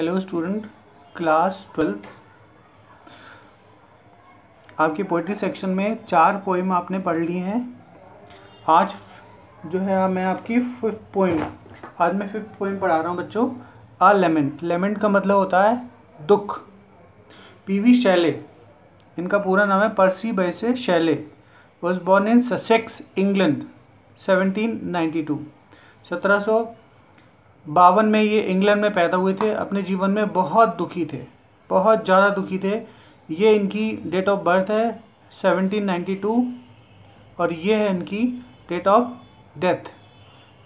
Hello student, class 12th। आपकी poetry section में 4 poem आपने पढ़ ली हैं। आज जो है मैं आपकी 5th पोइम पढ़ा रहा हूँ बच्चों। आ लेमेंट। लेमेंट का मतलब होता है दुख। पीवी शैले, इनका पूरा नाम है Percy Bysshe Shelley. Was born in Sussex, England, 1792। 1752 में ये इंग्लैंड में पैदा हुए थे। अपने जीवन में बहुत दुखी थे, बहुत ज़्यादा दुखी थे। ये इनकी डेट ऑफ बर्थ है 1792 और ये है इनकी डेट ऑफ डेथ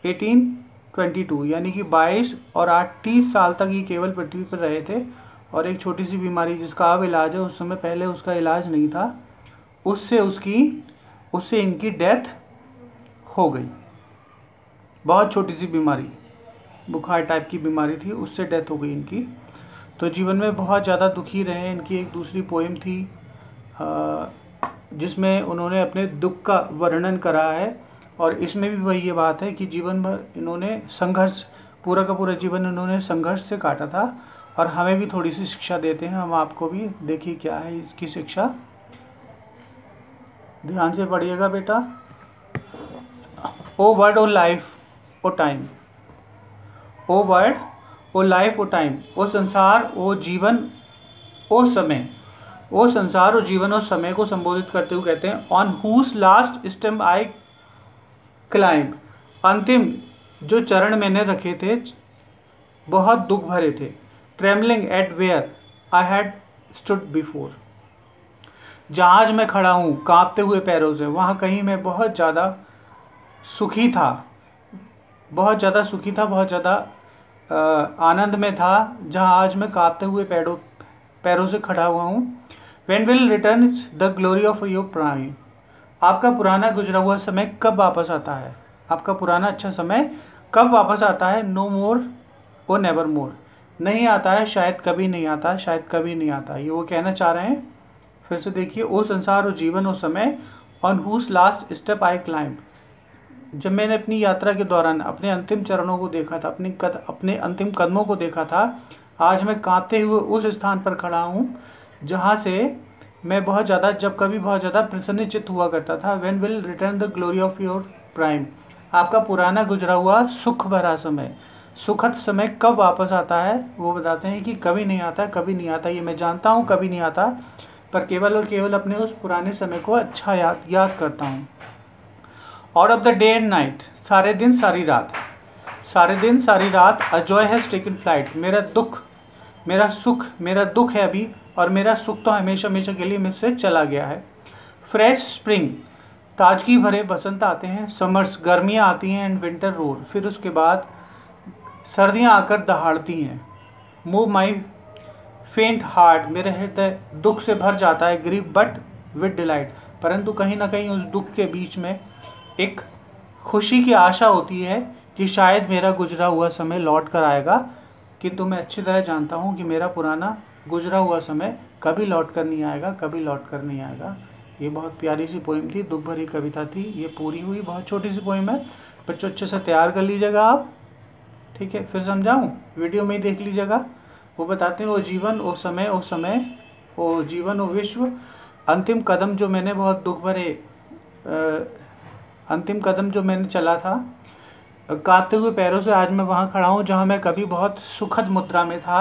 1822। यानी कि 22 और 8 30 साल तक ये केवल पृथ्वी पर रहे थे। और एक छोटी सी बीमारी जिसका अब इलाज है, उस समय पहले उसका इलाज नहीं था, उससे इनकी डेथ हो गई। बहुत छोटी सी बीमारी, बुखार टाइप की बीमारी थी, उससे डेथ हो गई इनकी। तो जीवन में बहुत ज़्यादा दुखी रहे। इनकी एक दूसरी पोएम थी जिसमें उन्होंने अपने दुख का वर्णन करा है। और इसमें भी वही ये बात है कि जीवन भर इन्होंने संघर्ष, पूरा का पूरा जीवन इन्होंने संघर्ष से काटा था। और हमें भी थोड़ी सी शिक्षा देते हैं, हम आपको भी। देखिए क्या है इसकी शिक्षा, ध्यान से पढ़िएगा बेटा। ओ वर्ड, ओ लाइफ, ओ टाइम। ओ वर्ड, ओ लाइफ, ओ टाइम। ओ संसार, ओ जीवन, ओ समय। ओ संसार, ओ जीवन, ओ समय को संबोधित करते हुए कहते हैं on whose last step I climb. अंतिम जो चरण मैंने रखे थे बहुत दुख भरे थे। Trembling at where I had stood before. जहाज में खड़ा हूँ कांपते हुए पैरों से, वहाँ कहीं मैं बहुत ज़्यादा सुखी था, बहुत ज़्यादा आनंद में था, जहाँ आज मैं कांपते हुए पैरों से खड़ा हुआ हूँ। When will return the glory of your prime? आपका पुराना गुजरा हुआ समय कब वापस आता है? आपका पुराना अच्छा समय कब वापस आता है? नो मोर ओ नेवर मोर। नहीं आता है, शायद कभी नहीं आता, शायद कभी नहीं आता। ये वो कहना चाह रहे हैं। फिर से देखिए, ओ संसार, ओ जीवन, ओ समय, on whose last step I climb. जब मैंने अपनी यात्रा के दौरान अपने अंतिम चरणों को देखा था, अपने अंतिम कदमों को देखा था, आज मैं कांपते हुए उस स्थान पर खड़ा हूँ जहाँ से मैं जब कभी बहुत ज़्यादा प्रसन्नचित्त हुआ करता था। When will return the glory of your prime? आपका पुराना गुजरा हुआ सुख भरा समय, सुखद समय कब वापस आता है? वो बताते हैं कि कभी नहीं आता, कभी नहीं आता। ये मैं जानता हूँ कभी नहीं आता, पर केवल और केवल अपने उस पुराने समय को अच्छा याद करता हूँ। Out of the day and night, सारे दिन सारी रात, सारे दिन सारी रात। A joy has taken flight. मेरा दुख है अभी, और मेरा सुख तो हमेशा हमेशा के लिए मुझसे चला गया है। फ्रेश स्प्रिंग, ताजगी भरे बसंत आते हैं। समर्स, गर्मियाँ आती हैं। एंड विंटर रोड, फिर उसके बाद सर्दियाँ आकर दहाड़ती हैं। मूव माई फेंट हार्ट, मेरा हृदय दुख से भर जाता है। ग्रीव बट विद डिलाइट, परंतु कहीं ना कहीं उस दुख के बीच में एक खुशी की आशा होती है कि शायद मेरा गुजरा हुआ समय लौट कर आएगा। किंतु मैं अच्छी तरह जानता हूँ कि मेरा पुराना गुजरा हुआ समय कभी लौट कर नहीं आएगा, कभी लौट कर नहीं आएगा। ये बहुत प्यारी सी पोइम थी, दुख भरी कविता थी। ये पूरी हुई, बहुत छोटी सी पोइम है। बच्चों अच्छे से तैयार कर लीजिएगा आप, ठीक है? फिर समझाऊँ, वीडियो में ही देख लीजिएगा। वो बताते हैं ओ जीवन, ओ समय, ओ समय, ओ जीवन, ओ विश्व। अंतिम कदम जो मैंने बहुत दुख भरे अंतिम कदम जो मैंने चला था कांपते हुए पैरों से, आज मैं वहाँ खड़ा हूँ जहाँ मैं कभी बहुत सुखद मुद्रा में था।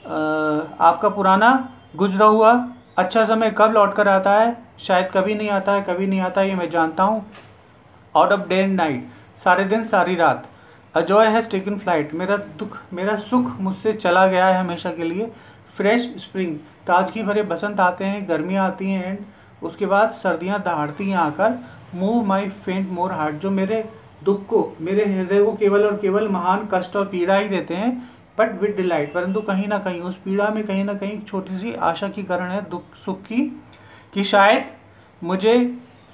आपका पुराना गुजरा हुआ अच्छा समय कब लौट कर आता है? शायद कभी नहीं आता है, कभी नहीं आता, ये मैं जानता हूँ। Out of day and night, सारे दिन सारी रात। A joy has taken flight, मेरा सुख मुझसे चला गया है हमेशा के लिए। फ्रेश स्प्रिंग, ताजगी भरे बसंत आते हैं, गर्मियाँ आती हैं। एंड उसके बाद सर्दियाँ दहाड़ती हैं आकर। मूव माई फेंट मोर हार्ट, जो मेरे दुख को, मेरे हृदय को केवल और केवल महान कष्ट और पीड़ा ही देते हैं। बट विद डिलाइट, परंतु कहीं ना कहीं उस पीड़ा में कहीं ना कहीं छोटी सी आशा की करण है दुख सुख की, कि शायद मुझे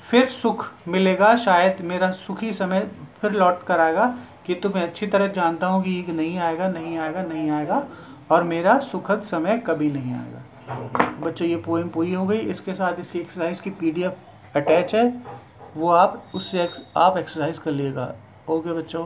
फिर सुख मिलेगा, शायद मेरा सुखी समय फिर लौट कर आएगा। किंतु मैं अच्छी तरह जानता हूँ कि नहीं आएगा, नहीं आएगा, नहीं आएगा, और मेरा सुखद समय कभी नहीं आएगा। बच्चों ये पोएम पूरी हो गई। इसके साथ इसकी एक्सरसाइज की PDF अटैच है, वो आप उससे आप एक्सरसाइज कर लीजिएगा। ओके बच्चों।